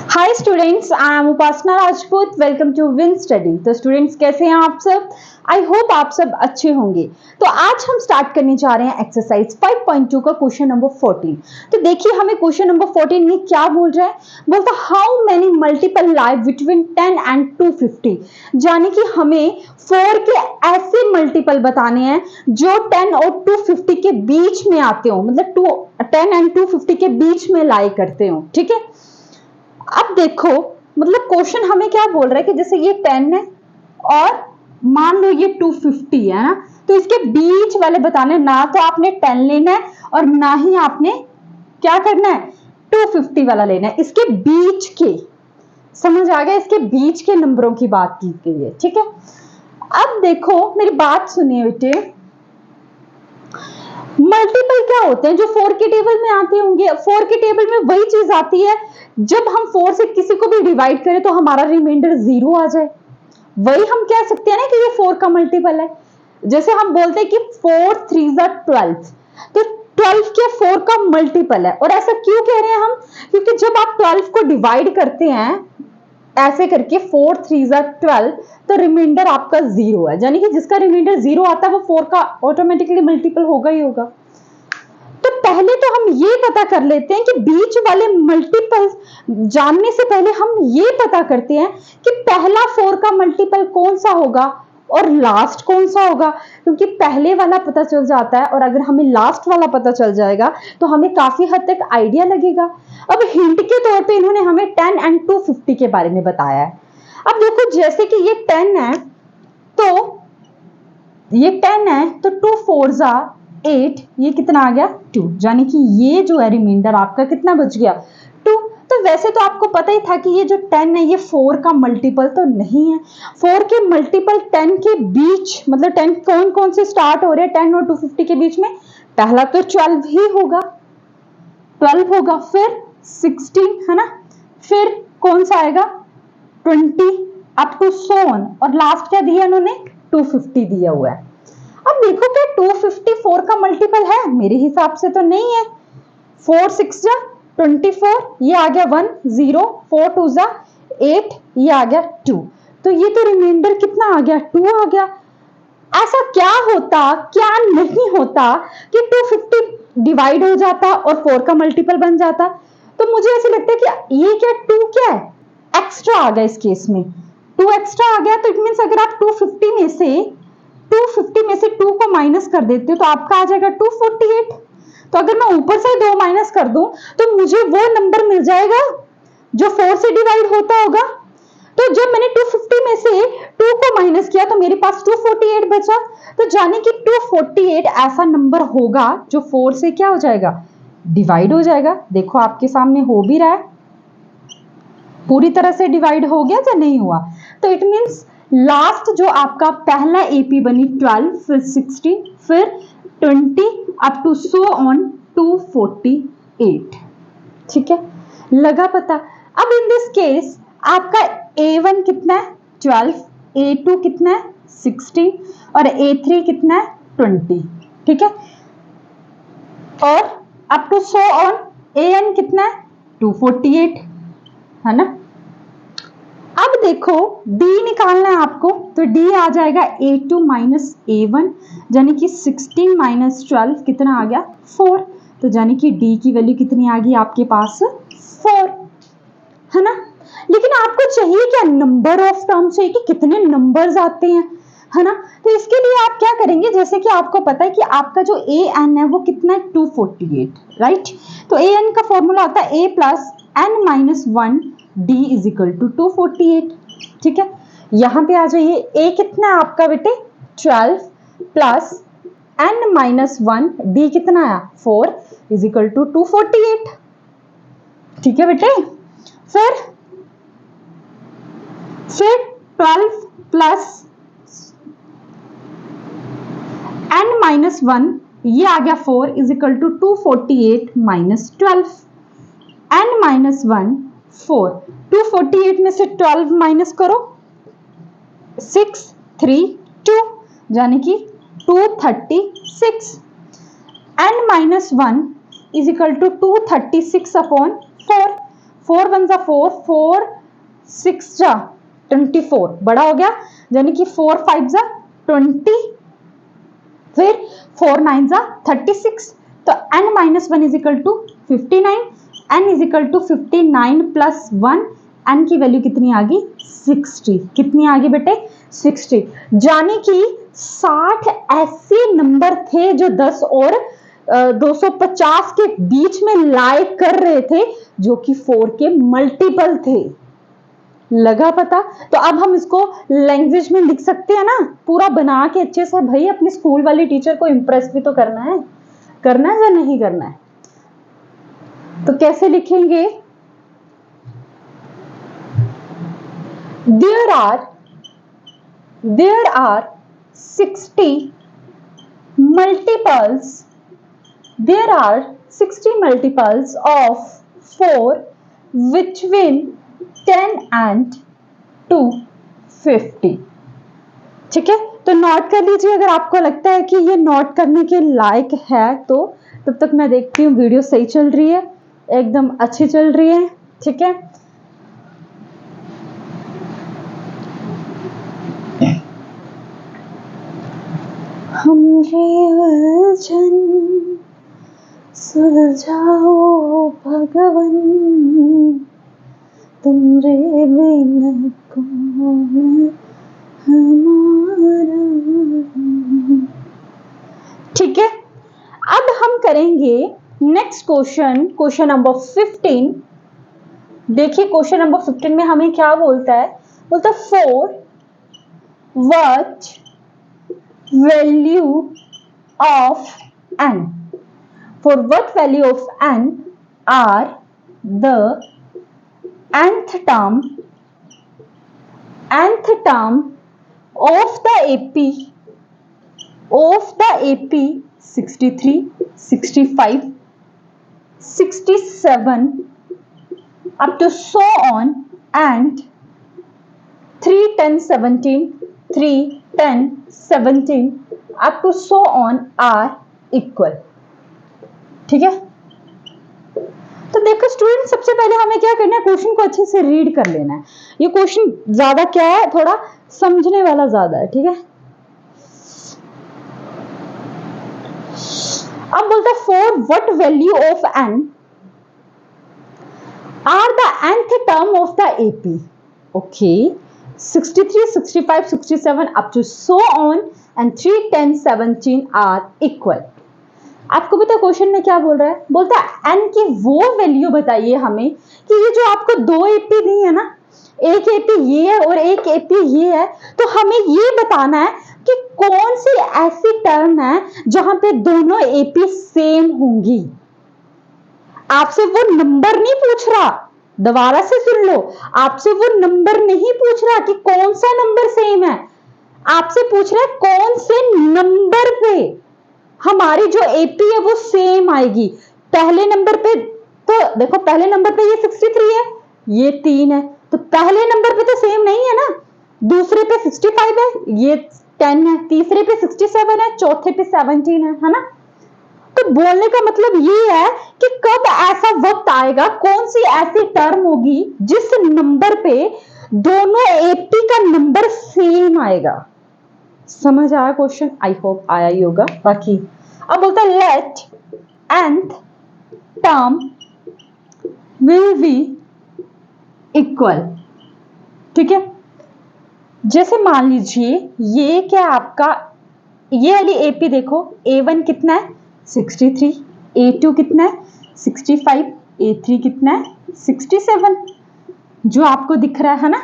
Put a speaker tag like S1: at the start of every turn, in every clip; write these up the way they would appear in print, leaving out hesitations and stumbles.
S1: Hi students, I am Upasana Rajput. Welcome to win study. तो students कैसे हैं आप सब? आई होप आप सब अच्छे होंगे। तो आज हम स्टार्ट करने जा रहे हैं एक्सरसाइज 5.2 का क्वेश्चन नंबर 14। तो देखिए हमें क्वेश्चन नंबर 14 में क्या बोल रहा है। बोलता how many multiple lie between 10 and 250। यानी कि हमें 4 के ऐसे मल्टीपल बताने हैं जो 10 और 250 के बीच में आते हो, मतलब 10 एंड 250 के बीच में लाई करते हो। ठीक है, अब देखो मतलब क्वेश्चन हमें क्या बोल रहा है कि जैसे ये 10 है और मान लो ये 250 है ना, तो इसके बीच वाले बताने, ना तो आपने 10 लेना है और ना ही आपने क्या करना है 250 वाला लेना है। इसके बीच के, समझ आ गया, इसके बीच के नंबरों की बात की गई है। ठीक है, अब देखो मेरी बात सुनिए बेटे, मल्टीपल क्या होते हैं जो 4 के टेबल में आते होंगे। 4 के टेबल में वही चीज आती है जब हम 4 से किसी को भी डिवाइड करें तो हमारा रिमाइंडर 0 आ जाए, वही हम कह सकते हैं ना कि ये 4 का मल्टीपल है। जैसे हम बोलते हैं कि 4 3 12, तो 12 के 4 का मल्टीपल है। और ऐसा क्यों कह रहे हैं हम? क्योंकि जब आप 12 को डिवाइड करते हैं ऐसे करके 4 3 12, तो रिमाइंडर आपका 0 है, यानी कि जिसका रिमाइंडर 0 आता है वो 4 का ऑटोमेटिकली मल्टीपल होगा ही होगा। तो पहले तो हम ये पता कर लेते हैं कि बीच वाले मल्टीपल जानने से पहले हम ये पता करते हैं कि पहला 4 का मल्टीपल कौन सा होगा और लास्ट कौन सा होगा। क्योंकि पहले वाला पता चल जाता है और अगर हमें लास्ट वाला पता चल जाएगा तो हमें काफी हद तक आइडिया लगेगा। अब हिंट के तौर पे इन्होंने हमें 10 एंड 250 के बारे में बताया है। अब देखो जैसे कि ये 10 है तो ये 10 है तो 2 4 8, ये कितना आ गया 2, यानी कि ये जो है रिमाइंडर आपका कितना बच गया 2। तो वैसे तो आपको पता ही था कि ये जो 10 है ये 4 का मल्टीपल तो नहीं है। 4 के मल्टीपल 10 के बीच, मतलब 10 कौन कौन से स्टार्ट हो रहे हैं 10 और 250 के बीच में? पहला तो 12 ही होगा, 12 होगा, फिर 16 है ना, फिर कौन सा आएगा 20 अप टू 100 और लास्ट क्या दिया इन्होंने 250 दिया हुआ है। अब देखो क्या 254 का मल्टीपल है? मेरे हिसाब से तो नहीं है। 4 6 24, ये आ गया 1 0, 4 2 8, ये आ गया 2, तो ये तो रिमाइंडर कितना आ गया 2 आ गया। ऐसा क्या होता, क्या नहीं होता कि 250 डिवाइड हो जाता और 4 का मल्टीपल बन जाता। तो मुझे ऐसे लगता है कि ये क्या 2 क्या है एक्स्ट्रा आ गया, इस केस में 2 एक्स्ट्रा आ गया। तो इट मींस अगर आप 250 में से 2 को माइनस कर देते हो तो आपका आ जाएगा 248। तो अगर मैं ऊपर से 2 माइनस कर दूं तो मुझे वो नंबर मिल जाएगा जो 4 से डिवाइड होता होगा। तो जब मैंने 250 में से 2 को माइनस किया तो मेरे पास 248 बचा। तो जाने कि 248 ऐसा नंबर होगा जो 4 से क्या हो जाएगा डिवाइड हो जाएगा। देखो आपके सामने हो भी रहा है, पूरी तरह से डिवाइड हो गया या नहीं हुआ। तो इट मींस लास्ट जो आपका पहला एपी बनी 12, फिर 16, फिर 20 अप टू सो ऑन 248। ठीक है, लगा पता। अब इन दिस केस आपका A1 कितना है 12, A2 कितना है 16 और A3 कितना है 20। ठीक है, और up to so on AN कितना है 248 है ना। अब देखो D निकालना है आपको, तो D आ जाएगा A2 माइनस A1, यानी कि 16 माइनस 12 कितना आ गया 4। तो यानी कि D की वैल्यू कितनी आ गई आपके पास 4 है ना। लेकिन आपको चाहिए क्या नंबर ऑफ टर्म चाहिए कि कितने नंबर्स आते हैं, है ना। तो इसके लिए आप क्या करेंगे, जैसे कि आपको पता है कि आपका जो AN है वो कितना है 248, राइट। तो AN का फॉर्मूला आता है A plus N minus 1 D is equal to 248। ठीक है, यहां पे आ जाइए, A कितना है आपका बेटे 12 प्लस N माइनस 1 D कितना आया 4 इज इक्वल टू 248। ठीक है बेटे, फिर 12 प्लस N माइनस 1 ये आ गया 4 is equal to 248 minus 12। N minus 1 4, 248 में से 12 माइनस करो 6 3 2, यानी कि 236। n minus 1 is equal to 236 upon 4, 4 1 जा 4, 4 6 जा 24, बड़ा हो गया, यानी कि 4 5 जा 20, फिर 4 9 जा 36, तो n minus 1 is equal to 59, n is equal to 59 plus 1, n की वैल्यू कितनी आ गई 60, कितनी आ गई बेटे 60, यानी कि 60 ऐसे नंबर थे जो 10 और 250 के बीच में लाई कर रहे थे, जो कि 4 के मल्टीपल थे। लगा पता? तो अब हम इसको लैंग्वेज में लिख सकते हैं ना, पूरा बना के अच्छे से। भाई अपने स्कूल वाली टीचर को इंप्रेस भी तो करना है या नहीं करना है? तो कैसे लिखेंगे? there are 60 multiples, there are 60 multiples of 4 between 10 and 250। ठीक है, तो नोट कर लीजिए अगर आपको लगता है कि ये नोट करने के लायक है तो। तब तक मैं देखती हूँ वीडियो सही चल रही है, एकदम अच्छी चल रही है। ठीक है, हमरे उलझन सुलझाओ भगवन, तुमरे बिन कौन हमारा। ठीक है, अब हम करेंगे नेक्स्ट क्वेश्चन, क्वेश्चन नंबर 15। देखिए क्वेश्चन नंबर 15 में हमें क्या बोलता है? बोलता है for what value of n, for what value of n are the nth term of the AP 63, 65, 67 up to so on, and 3 10 17, 3 10 17 up to so on are equal। ठीक है, तो देखो स्टूडेंट, सबसे पहले हमें क्या करना है, क्वेश्चन को अच्छे से रीड कर लेना है। ये क्वेश्चन ज्यादा क्या है, थोड़ा समझने वाला ज्यादा है। ठीक है, अब बोलता है for what value of n are the nth term of the AP। Okay, 63, 65, 67 up to so on and 3 10 17 are equal। आपको पता है क्वेश्चन में क्या बोल रहा है? बोलता है n की वो वैल्यू बताइए हमें कि ये जो आपको दो AP दी है ना, एक AP ये है और एक AP ये है, तो हमें ये बताना है कि कौन सी ऐसी टर्म है जहां पे दोनों AP सेम होंगी। आपसे वो नंबर नहीं पूछ रहा, दोबारा से सुन लो, आपसे वो नंबर नहीं पूछ रहा कि कौन सा नंबर सेम है, आपसे पूछ रहा है कौन से नंबर पे हमारी जो एपी है वो सेम आएगी। पहले नंबर पे तो देखो, पहले नंबर पे ये 63 है, ये 3 है, तो पहले नंबर पे तो सेम नहीं है ना। दूसरे पे 65 है, ये 10 है, तीसरे पे 67 है, चौथे पे 17 है ना। तो बोलने का मतलब ये है कि कब ऐसा वक्त आएगा, कौन सी ऐसी टर्म होगी जिस नंबर पे दोनों एपी का नंबर सेम आएगा। समझ आया क्वेश्चन? आई होप आया ही होगा। बाकी अब बोलता है let nth term will be equal. ठीक है, जैसे मान लीजिए ये क्या आपका, ये वाली एपी देखो, A1 कितना है 63, A2 कितना है 65, A3 कितना है 67, जो आपको दिख रहा है ना।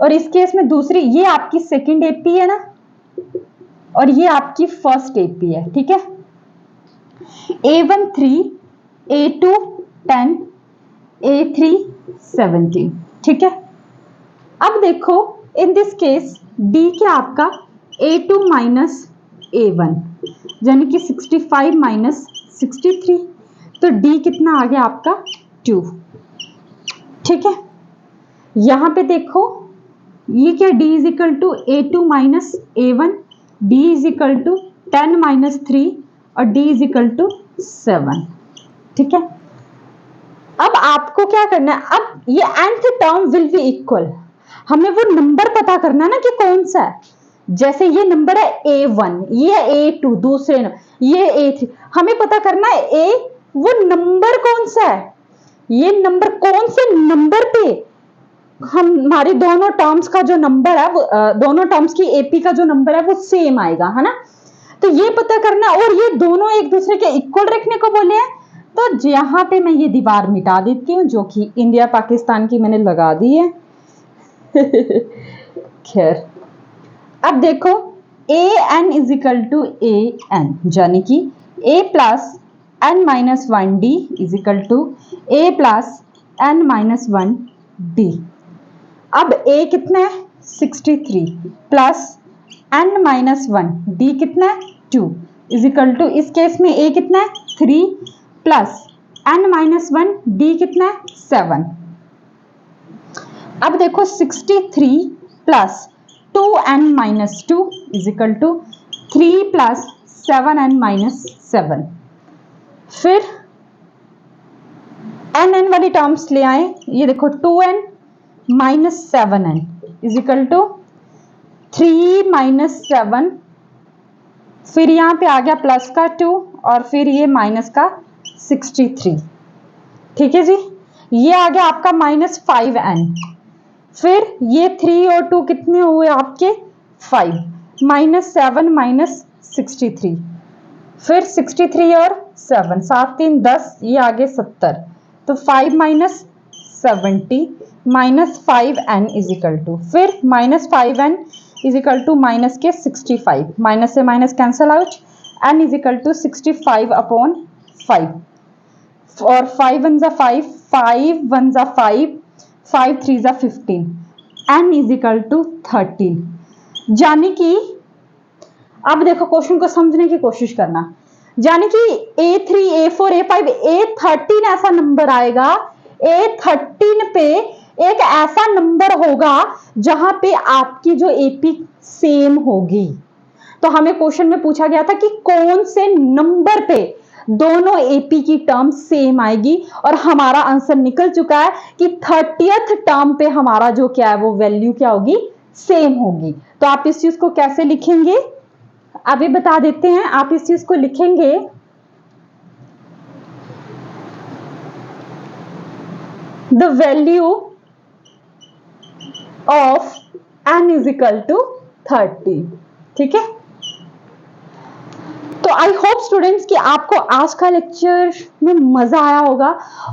S1: और इस केस में दूसरी, ये आपकी सेकंड एपी है ना, और ये आपकी फर्स्ट एपी है। ठीक है, A1 3, A2 10, A3 17। ठीक है, अब देखो इन दिस केस D क्या आपका A2 माइनस A1, यानी कि 65 माइनस 63, तो D कितना आ गया आपका 2। ठीक है, यहां पे देखो ये क्या, D is equal to A2 minus A1, D is equal to 10 minus 3 और d इज इक्वल टू 7। ठीक है, अब आपको क्या करना है, अब ये nth term will be equal, हमें वो नंबर पता करना है ना कि कौन सा है। जैसे ये नंबर है a1, ये a2 दूसरे नंबर, ये a3, हमें पता करना है a वो नंबर कौन सा है, ये नंबर कौन से नंबर पे हमारे दोनों टर्म्स का जो नंबर है वो दोनों टर्म्स की एपी का जो नंबर है वो सेम आएगा, है ना। तो ये पता करना, और ये दोनों एक दूसरे के इक्वल रखने को बोले हैं। तो यहाँ पे मैं ये दीवार मिटा देती हूँ जो कि इंडिया पाकिस्तान की मैंने लगा दी है। खैर, अब देखो A N is equal to A N, यानी कि A plus N minus 1 D is equal to A plus N minus 1 D. अब a कितना है 63 प्लस n माइनस 1 d कितना है 2 इज इक्वल टू, इस केस में a कितना है 3 प्लस n माइनस 1 d कितना है 7। अब देखो 63 plus 2n minus 2 is equal to 3 plus 7n minus 7। फिर n वाली टर्म्स ले आए, ये देखो 2n minus 7n is equal to 3 minus 7, फिर यहाँ पे आ गया प्लस का 2 और फिर ये माइनस का 63। ठीक है जी, ये आ गया आपका माइनस 5n, फिर ये 3 और 2 कितने हुए आपके 5, माइनस 7 माइनस 63, फिर 63 और 7, 7 3 10, ये आगे 70, तो 5 minus 70 minus 5n is equal to, फिर minus 5n is equal to minus के 65, माइनस से minus cancel out, n is equal to 65 upon 5, और 5 1 जा 5, 5 1 जा 5, 5 3 जा 15, n इज इक्वल टू 13। यानी कि अब देखो क्वेश्चन को समझने की कोशिश करना, यानी कि A3 A4 A5 A13 ऐसा नंबर आएगा, A13 पे एक ऐसा नंबर होगा जहां पे आपकी जो एपी सेम होगी। तो हमें क्वेश्चन में पूछा गया था कि कौन से नंबर पे दोनों एपी की टर्म सेम आएगी, और हमारा आंसर निकल चुका है कि 30th टर्म पे हमारा जो क्या है वो वैल्यू क्या होगी, सेम होगी। तो आप इस चीज को कैसे लिखेंगे अभी बता देते हैं। आप इस चीज को लिखेंगे the value of n is equal to 30। ठीक है, तो आई होप स्टूडेंट्स कि आपको आज का लेक्चर में मजा आया होगा।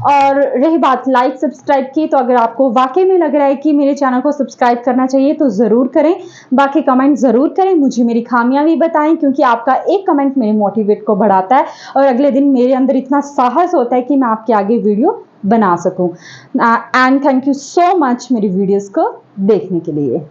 S1: और रही बात लाइक सब्सक्राइब की, तो अगर आपको वाकई में लग रहा है कि मेरे चैनल को सब्सक्राइब करना चाहिए तो जरूर करें, बाकी कमेंट जरूर करें, मुझे मेरी खामियां भी बताएं, क्योंकि आपका एक कमेंट मेरे मोटिवेट को बढ़ाता है और अगले दिन मेरे अंदर इतना साहस होता है कि मैं आपके आगे वीडियो बना सकूं। And thank you so much मेरी वीडियोस को देखने के लिए।